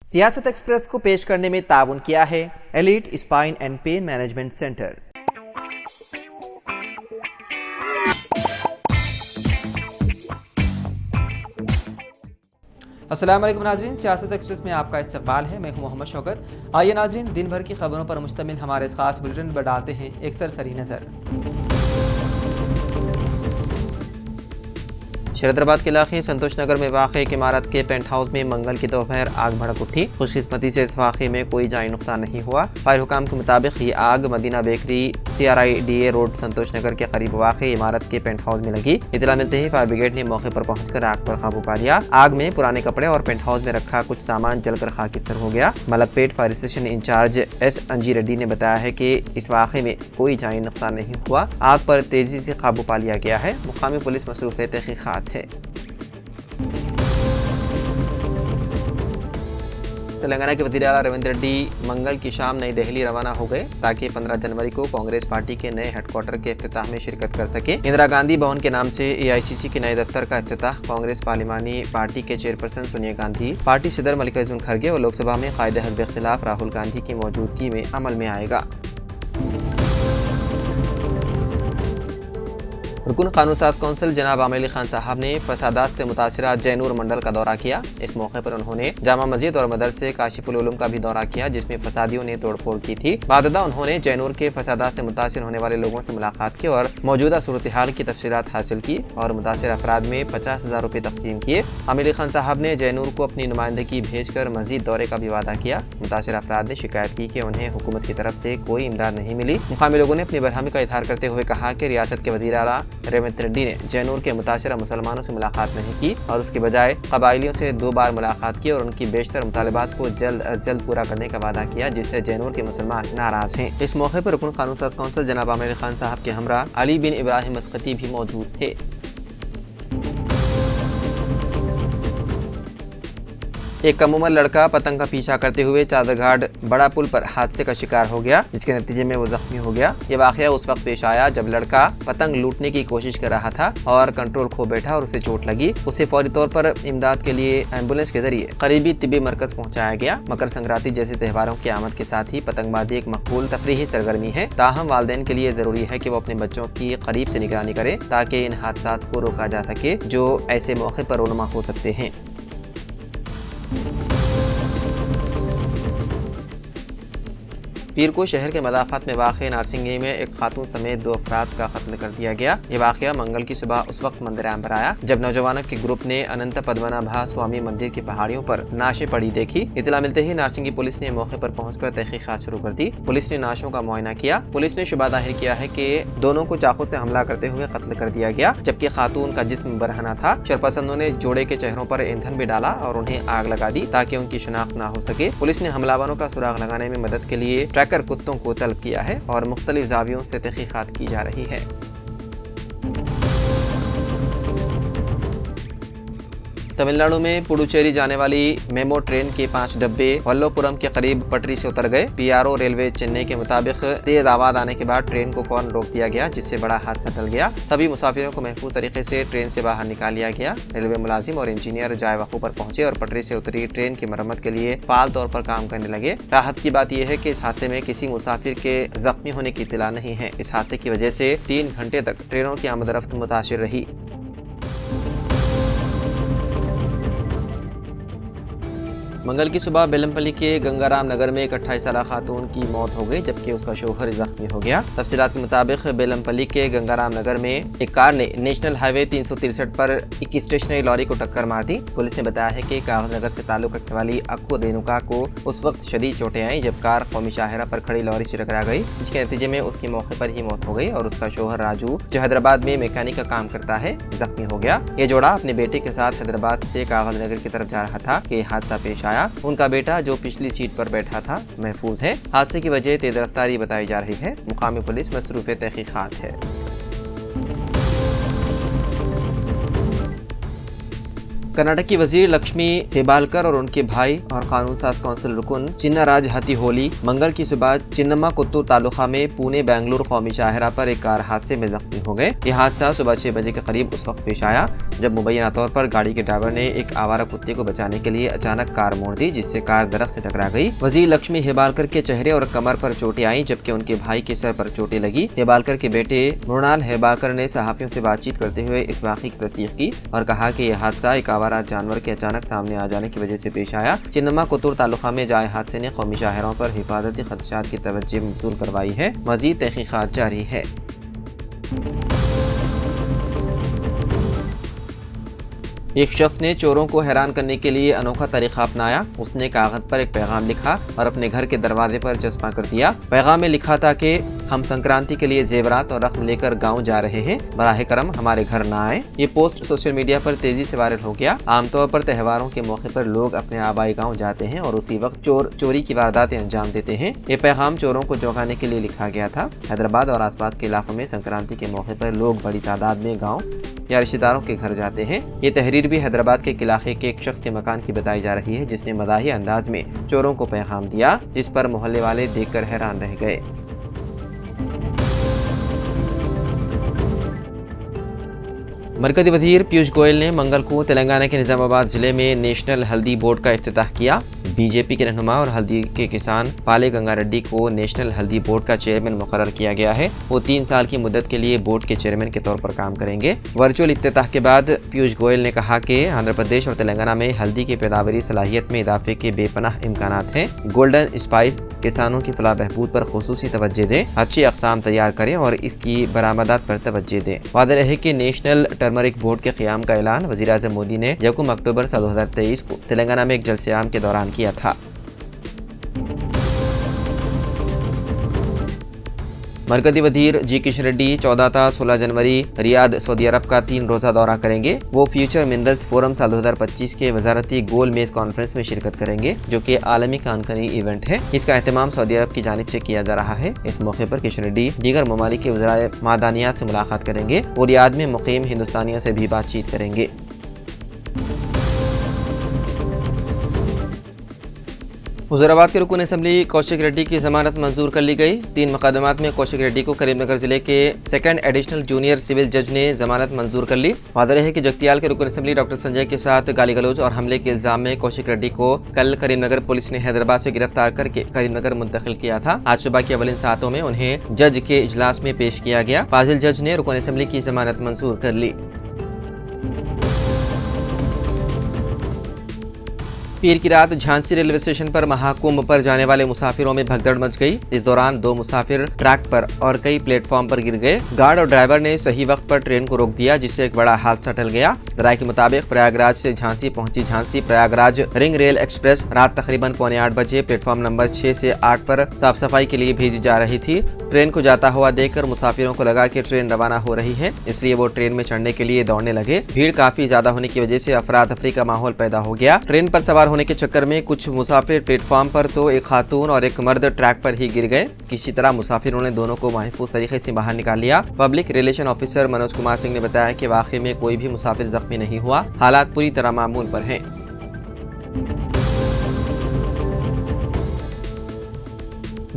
सियासत एक्सप्रेस को पेश करने में ताउन किया है elite spine and pain management centre. अस्सलाम वालेकुम नाज़रीन, सियासत एक्सप्रेस में आपका इस्तकबाल है। मैं हूं मोहम्मद शौकत। आइए नाज़रीन, दिन भर की खबरों पर मुश्तमिल हमारे इस खास बुलेटिन पर डालते हैं एक सरसरी नज़र। शरदराबाद के इलाके संतोष नगर में वाक़ एक इमारत के पेंट हाउस में मंगल की दोपहर आग भड़क उठी। खुशकिस्मती से इस वाक़े में कोई जानी नुकसान नहीं हुआ। फायर हुकाम के मुताबिक ये आग मदीना बेकरी CRIDA रोड संतोष नगर के करीब वाक़ इमारत के पेंट हाउस में लगी। इतला मिलते ही फायर ब्रिगेड ने मौके पर पहुंचकर आग पर काबू पा लिया। आग में पुराने कपड़े और पेंट हाउस में रखा कुछ सामान जलकर खाकिस्तर हो गया। Malakpet fire station in charge S अंजी रेड्डी ने बताया है कि इस वाक़े में कोई जानी नुकसान नहीं हुआ। आग पर तेजी से काबू पा लिया गया है। मुकामी पुलिस मसरूफ़ तहक़ीक़ात है। तेलंगाना के वज़ीर आला रेवंत रेड्डी मंगल की शाम नई दिल्ली रवाना हो गए ताकि 15 जनवरी को कांग्रेस पार्टी के नए हेडक्वार्टर के इफ्तिताह में शिरकत कर सके। इंदिरा गांधी भवन के नाम से AICC के नए दफ्तर का इफ्तिताह कांग्रेस पार्लिमानी पार्टी के चेयरपर्सन सोनिया गांधी, पार्टी सदर मल्लिकार्जुन खड़गे और लोकसभा में कायदे हज़ब इख्तिलाफ राहुल गांधी की मौजूदगी में अमल में आएगा। रुकन कानून साज कौंसिल जनाब आमिर अली खान साहब ने फसादात से मुतासिरा जैनूर मंडल का दौरा किया। इस मौके पर उन्होंने जामा मस्जिद और मदरसे काशिफुल उलूम का भी दौरा किया जिसमें फसादियों ने तोड़फोड़ की थी। बाददा उन्होंने जैनूर के फसादात से मुतासिर होने वाले लोगों से मुलाकात की और मौजूदा सूरत हाल की तफसीलात हासिल की और मुतासिर अफराद में 50,000 रुपये तकसीम किए। आमिर अली खान साहब ने जैनूर को अपनी नुमाइंदगी भेजकर मजीद दौरे का भी वादा किया। मुतासिर अफराद ने शिकायत की कि उन्हें हुकूमत की तरफ से कोई इमदाद नहीं मिली। मुकामी लोगों ने अपनी बरहमी का इजहार करते हुए कहा कि रियासत के वज़ीर आला रेवंत रेड्डी ने जैनूर के मुतासिरा मुसलमानों से मुलाकात नहीं की और उसके बजाय कबाइलियों से 2 बार मुलाकात की और उनकी बेशतर मुतालबात को जल्द अज जल्द पूरा करने का वादा किया जिससे जैनूर के मुसलमान नाराज हैं। इस मौके पर रुकन कानून साज कौंसिल जनाब आमिर खान साहब के हमरा अली बिन इब्राहिम मस्कती भी मौजूद थे। एक कम उम्र लड़का पतंग का पीछा करते हुए चादरघाट बड़ा पुल पर हादसे का शिकार हो गया जिसके नतीजे में वो जख्मी हो गया। ये वाकया उस वक्त पेश आया जब लड़का पतंग लूटने की कोशिश कर रहा था और कंट्रोल खो बैठा और उसे चोट लगी। उसे फौरी तौर पर इमदाद के लिए एम्बुलेंस के जरिए करीबी तिब्बी मरकज पहुंचाया गया। मकर संक्रांति जैसे त्योहारों की आमद के साथ ही पतंगबाजी एक मकबूल तफरीही सरगर्मी है। ताहम वालिदैन के लिए जरूरी है कि वो अपने बच्चों की करीब से निगरानी करें ताकि इन हादसात को रोका जा सके जो ऐसे मौके पर रोनुमा हो सकते हैं। पीर को शहर के मदाफ़ात में वाक़े नारसिंगी में एक खातून समेत 2 अफराद का कत्ल कर दिया गया। ये वाक़या मंगल की सुबह उस वक्त मंदिर आम पर आया जब नौजवानों के ग्रुप ने अनंत पद्मनाभा स्वामी मंदिर की पहाड़ियों पर नाशें पड़ी देखी। इतला मिलते ही नारसिंगी पुलिस ने मौके पर पहुंचकर तहकीकात शुरू कर दी। पुलिस ने नाशों का मुआयना किया। पुलिस ने शुबा जाहिर किया है कि दोनों को चाकू से हमला करते हुए कत्ल कर दिया गया जबकि खातून का जिस्म बरहना था। शरपसंदों ने जोड़े के चेहरों पर ईंधन भी डाला और उन्हें आग लगा दी ताकि उनकी शिनाख्त न हो सके। पुलिस ने हमलावरों का सुराग लगाने में मदद के लिए ट्रैकर कुत्तों को तलब किया है और मुख्तलिफ जावियों से तहकीकात की जा रही है। तमिलनाडु में पुडुचेरी जाने वाली मेमो ट्रेन के 5 डब्बे वल्लोपुरम के करीब पटरी से उतर गए। PRO रेलवे चेन्नई के मुताबिक तेज आवाज आने के बाद ट्रेन को फौरन रोक दिया गया जिससे बड़ा हादसा टल गया। सभी मुसाफिरों को महफूज तरीके से ट्रेन से बाहर निकाल लिया गया। रेलवे मुलाजिम और इंजीनियर जाए वक़्फ़ पर पहुंचे और पटरी से उतरी ट्रेन की मरम्मत के लिए फाल तौर पर काम करने लगे। राहत की बात यह है कि इस हादसे में किसी मुसाफिर के जख्मी होने की इत्तला नहीं है। इस हादसे की वजह से 3 घंटे तक ट्रेनों की आमदरफ्त मुतासिर रही। मंगल की सुबह बेलमपल्ली के गंगाराम नगर में एक 28 साला खातून की मौत हो गई जबकि उसका शौहर जख्मी हो गया। तफसीलात के मुताबिक बेलमपल्ली के गंगाराम नगर में एक कार ने नेशनल हाईवे 363 पर एक स्टेशनरी लॉरी को टक्कर मार दी। पुलिस ने बताया है कि कागज नगर से ताल्लुक रखने वाली अक्को रेणुका को उस वक्त शदीद चोटें आई जब कार कौमी शाहरा पर खड़ी लॉरी से टकरा गई जिसके नतीजे में उसकी मौके पर ही मौत हो गई और उसका शौहर राजू जो हैदराबाद में मैकेनिक का काम करता है जख्मी हो गया। ये जोड़ा अपने बेटे के साथ हैदराबाद से कागज नगर की तरफ जा रहा था कि हादसा पेश आया। उनका बेटा जो पिछली सीट पर बैठा था महफूज है। हादसे की वजह तेज रफ्तारी बताई जा रही है। मुकामी पुलिस मसरूफ़ तहकीकात है। कर्नाटक की वजीर लक्ष्मी हेबालकर और उनके भाई और कानून साज कौंसिल रुकन चिन्नाराज हत्तीहोली मंगल की सुबह चिन्नम्मा कुत्तूर तालुका में पुणे बेंगलुरु कौमी शाहरा पर एक कार हादसे में जख्मी हो गए। यह हादसा सुबह 6 बजे के करीब उस वक्त पेश आया जब मुबैना तौर पर गाड़ी के ड्राइवर ने एक आवारा कुत्ते को बचाने के लिए अचानक कार मोड़ दी, जिससे कार दरख्त से टकरा गई। वजीर लक्ष्मी हेबालकर के चेहरे और कमर पर चोटें आई जबकि उनके भाई के सर पर चोटें लगी। हेबालकर के बेटे मृणाल हेबालकर ने सहाफियों से बातचीत करते हुए इस वाक़े की तस्दीक की और कहा कि यह हादसा एक आवारा जानवर के अचानक सामने आ जाने की वजह से पेश आया। चिन्नम्मा कुत्तूर तालुका में जाए हादसे ने कौमी शाहरों पर हिफाजती खदशात की तवज्जो मबसूल करवाई है। मज़ीद तहकीकात जारी है। एक शख्स ने चोरों को हैरान करने के लिए अनोखा तरीका अपनाया। उसने कागज पर एक पैगाम लिखा और अपने घर के दरवाजे पर चस्पा कर दिया। पैगाम में लिखा था कि हम संक्रांति के लिए जेवरात और रख्म लेकर गांव जा रहे हैं, बराह करम हमारे घर न आए। ये पोस्ट सोशल मीडिया पर तेजी से वायरल हो गया। आमतौर पर त्योहारों के मौके पर लोग अपने आबाई गांव जाते हैं और उसी वक्त चोरी की वारदातें अंजाम देते हैं। ये पैगाम चोरों को चौंकाने के लिए लिखा गया था। हैदराबाद और आसपास के इलाकों में संक्रांति के मौके पर लोग बड़ी तादाद में गाँव या रिश्तेदारों के घर जाते हैं। ये तहरीर भी हैदराबाद के इलाके के एक शख्स के मकान की बताई जा रही है जिसने मज़ाही अंदाज में चोरों को पैगाम दिया, जिस पर मोहल्ले वाले देखकर हैरान रह गए। मरकज़ी वज़ीर पीयूष गोयल ने मंगल को तेलंगाना के निज़ामाबाद जिले में नेशनल हल्दी बोर्ड का इफ्तिताह किया। बीजेपी के रहनुमा और हल्दी के किसान पाले गंगा रेड्डी को नेशनल हल्दी बोर्ड का चेयरमैन मुकर्रर किया गया है। वो 3 साल की मुद्दत के लिए बोर्ड के चेयरमैन के तौर पर काम करेंगे। वर्चुअल इफ्तिताह के बाद पीयूष गोयल ने कहा कि आंध्र प्रदेश और तेलंगाना में हल्दी की पैदावारी सलाहियत में इजाफे के बेपनाह इम्कानात हैं। गोल्डन स्पाइस किसानों की फलाह बहबूद पर खुसूसी तवज्जो दें, अच्छी अक़साम तैयार करें और इसकी बरामदात पर तवज्जो दें। वादे रहे कि नेशनल टर्मरिक बोर्ड के क़याम का ऐलान वज़ीर-ए-आज़म मोदी ने 1 अक्टूबर 2023 को तेलंगाना में एक जलसे आम के दौरान किया था। मरकज़ी वज़ीर जी किशन रेड्डी 14 था 16 जनवरी रियाद सऊदी अरब का 3 रोज़ा दौरा करेंगे। वो फ्यूचर मिनरल्स फोरम साल 2025 के वजारती गोल मेज कॉन्फ्रेंस में शिरकत करेंगे जो कि आलमी कानूनी इवेंट है। इसका एहतमाम सऊदी अरब की जानिब से किया जा रहा है। इस मौके पर किशन रेड्डी दीगर ममालिक के वज़राए मादानियात से मुलाकात करेंगे और रियाद में मुकीम हिंदुस्तानियों से भी बातचीत करेंगे। हुज़ूराबाद के रुकन असम्बली कौशिक रेड्डी की जमानत मंजूर कर ली गई। 3 मुकदमात में कौशिक रेड्डी को करीमनगर जिले के 2nd एडिशनल जूनियर सिविल जज ने जमानत मंजूर कर ली। वादे है कि जगतियाल के रुकन असम्बली डॉक्टर संजय के साथ गाली गलौज और हमले के इल्जाम में कौशिक रेड्डी को कल करीमनगर पुलिस ने हैदराबाद से गिरफ्तार करके करीमनगर मुंतकिल किया था। आज सुबह की अवलिन सातों में उन्हें जज के इजलास में पेश किया गया। फाजिल जज ने रुकन असम्बली की जमानत मंजूर कर ली। पीर की रात झांसी रेलवे स्टेशन पर महाकुंभ पर जाने वाले मुसाफिरों में भगदड़ मच गई। इस दौरान 2 मुसाफिर ट्रैक पर और कई प्लेटफॉर्म पर गिर गए। गार्ड और ड्राइवर ने सही वक्त पर ट्रेन को रोक दिया जिससे एक बड़ा हादसा टल गया। राय के मुताबिक प्रयागराज से झांसी पहुंची Jhansi Prayagraj ring rail express रात तकरीबन 7:45 बजे प्लेटफॉर्म नंबर 6 से 8 पर साफ सफाई के लिए भेजी जा रही थी। ट्रेन को जाता हुआ देखकर मुसाफिरों को लगा कि ट्रेन रवाना हो रही है, इसलिए वो ट्रेन में चढ़ने के लिए दौड़ने लगे। भीड़ काफी ज्यादा होने की वजह से अफरा तफरी का माहौल पैदा हो गया। ट्रेन पर सवार होने के चक्कर में कुछ मुसाफिर प्लेटफॉर्म पर तो एक खातून और एक मर्द ट्रैक पर ही गिर गए। किसी तरह मुसाफिरों ने दोनों को महफूज तरीके से बाहर निकाल लिया। Public relation officer Manoj Kumar Singh ने बताया कि वाकई में कोई भी मुसाफिर जख्मी नहीं हुआ। हालात पूरी तरह मामूल पर हैं।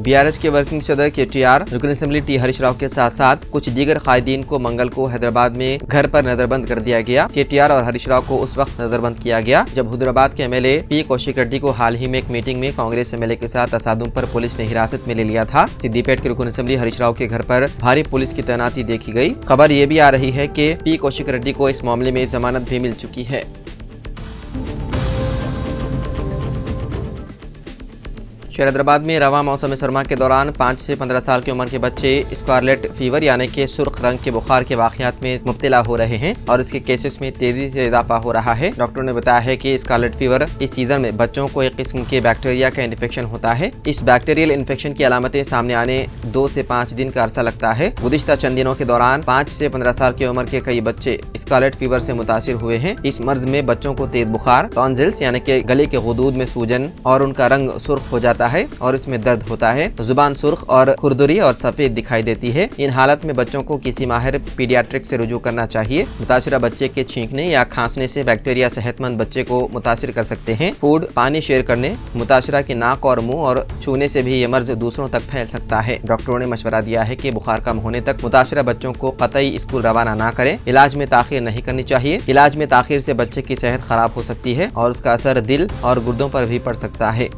बीआरएस के वर्किंग सदर केटीआर रुकन असेंबली टी हरीश राव के साथ साथ कुछ दीगर कायदीन को मंगल को हैदराबाद में घर पर नजरबंद कर दिया गया। केटीआर और हरीश राव को उस वक्त नजरबंद किया गया जब हुजूराबाद के एमएलए पी कौशिक रेड्डी को हाल ही में एक मीटिंग में कांग्रेस एमएलए के साथ तसादुम पर पुलिस ने हिरासत में ले लिया था। सिद्दीपेट के रुकन असेंबली हरीश राव के घर पर भारी पुलिस की तैनाती देखी गई। खबर ये भी आ रही है कि पी कौशिक रेड्डी को इस मामले में जमानत भी मिल चुकी है। हैदराबाद में रवा मौसम सरमा के दौरान 5 से 15 साल की उम्र के बच्चे स्कारलेट फीवर यानी कि सुर्ख रंग के बुखार के वाकयात में मुब्तला हो रहे हैं और इसके केसेस में तेजी से इजाफा हो रहा है। डॉक्टरों ने बताया है कि स्कारलेट फीवर इस सीजन में बच्चों को एक किस्म के बैक्टीरिया का इन्फेक्शन होता है। इस बैक्टीरियल इन्फेक्शन की अलामतें सामने आने 2 से 5 दिन का अरसा लगता है। गुज़िश्ता चंद दिनों के दौरान 5 से 15 साल की उम्र के कई बच्चे स्कारलेट फीवर से मुतासिर हुए हैं। इस मर्ज में बच्चों को तेज बुखार, टॉन्सिल्स यानी कि गले के गुदूद में सूजन और उनका रंग सुर्ख हो जाता है और इसमें दर्द होता है। जुबान सुर्ख और खुरदुरी और सफेद दिखाई देती है। इन हालत में बच्चों को किसी माहिर पीडियाट्रिक से रुजू करना चाहिए। मुतासिरा बच्चे के छींकने या खांसने से बैक्टीरिया सेहतमंद बच्चे को मुतासिर कर सकते हैं। फूड, पानी शेयर करने, मुतासिरा की नाक और मुंह और छूने से भी ये मर्ज दूसरों तक फैल सकता है। डॉक्टरों ने मशवरा दिया है कि बुखार कम होने तक मुतासिरा बच्चों को कतई स्कूल रवाना ना करें। इलाज में ताखीर नहीं करनी चाहिए। इलाज में ताखीर से बच्चे की सेहत खराब हो सकती है और उसका असर दिल और गुर्दों पर भी पड़ सकता है।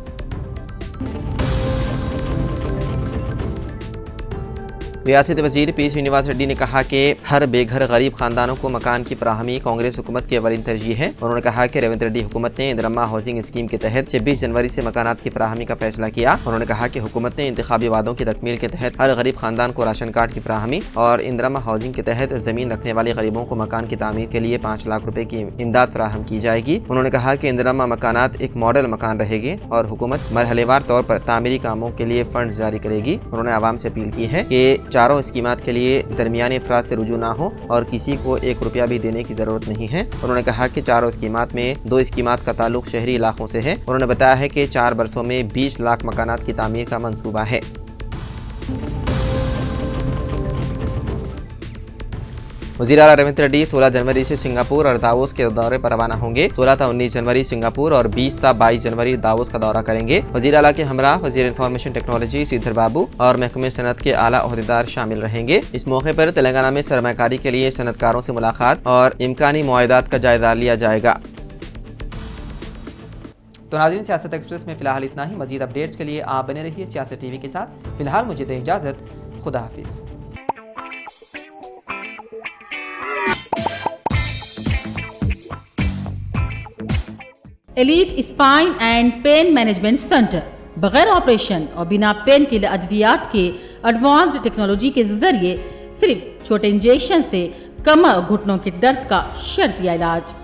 रियासत वजीर पी श्रीनिवास रेड्डी ने कहा कि हर बेघर गरीब खानदानों को मकान की फराहमी कांग्रेस हुकूमत की अवलिन तरजीह है। उन्होंने कहा कि रेवंत रेड्डी हुकूमत ने इंदिरम्मा हाउसिंग स्कीम के तहत 26 जनवरी से मकानात की फराहमी का फैसला किया। उन्होंने कहा कि हुकूमत ने इंतखाबी वादों की तकमील के तहत हर गरीब खानदान को राशन कार्ड की फराहमी और इंदिरम्मा हाउसिंग के तहत जमीन रखने वाले गरीबों को मकान की तामीर के लिए 5 लाख रुपए की इमदाद फराहम की जाएगी। उन्होंने कहा कि इंदिरम्मा मकानात एक मॉडल मकान रहेंगे और हुकूमत मरहलेवार तौर पर तामीरी कामों के लिए फंड जारी करेगी। उन्होंने आवाम से अपील की है कि चारों स्कीमात के लिए दरमियानी अफराद से रुजू ना हो और किसी को 1 रुपया भी देने की जरूरत नहीं है। उन्होंने कहा कि चारों स्कीमात में 2 स्कीमात का ताल्लुक शहरी इलाकों से है। उन्होंने बताया है कि 4 बरसों में 20 लाख मकानात की तामीर का मंसूबा है। वज़ीर आला रेवंत रेड्डी 16 जनवरी से सिंगापुर और दावोस के दौरे पर रवाना होंगे। 16 था 19 जनवरी सिंगापुर और 20 था 22 जनवरी दावोस का दौरा करेंगे। वज़ीर आला के हमरा वज़ीर इंफॉर्मेशन टेक्नोलॉजी श्रीधर बाबू और महकमे सनत के आला ओहदेदार शामिल रहेंगे। इस मौके पर तेलंगाना में सरमाकारी के लिए सनतकारों से मुलाकात और इम्कानी मुआहदात का जायजा लिया जाएगा। तो नाज़रीन, सियासत एक्सप्रेस में फिलहाल इतना ही। मज़ीद अपडेट्स के लिए आप बने रहिए सियासत टीवी के साथ। फिलहाल मुझे दें इजाज़त। खुदा हाफिज़। Elite spine and pain management centre बगैर ऑपरेशन और बिना पेन किलर अद्वियात के एडवांस्ड टेक्नोलॉजी के जरिए सिर्फ छोटे इंजेक्शन से कमर और घुटनों के दर्द का शर्तिया इलाज।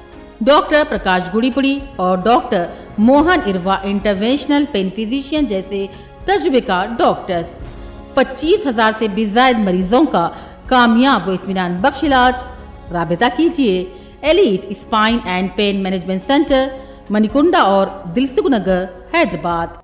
डॉक्टर प्रकाश गुड़ीपुड़ी और doctor Mohan Irva interventional pain physician जैसे तजुर्बेकार डॉक्टर्स 25,000 से भी ज्यादा मरीजों का कामयाब व इत्मीनान बख्श इलाज। राबिता कीजिए elite spine and pain management centre, Manikunda और दिलसुख नगर, हैदराबाद।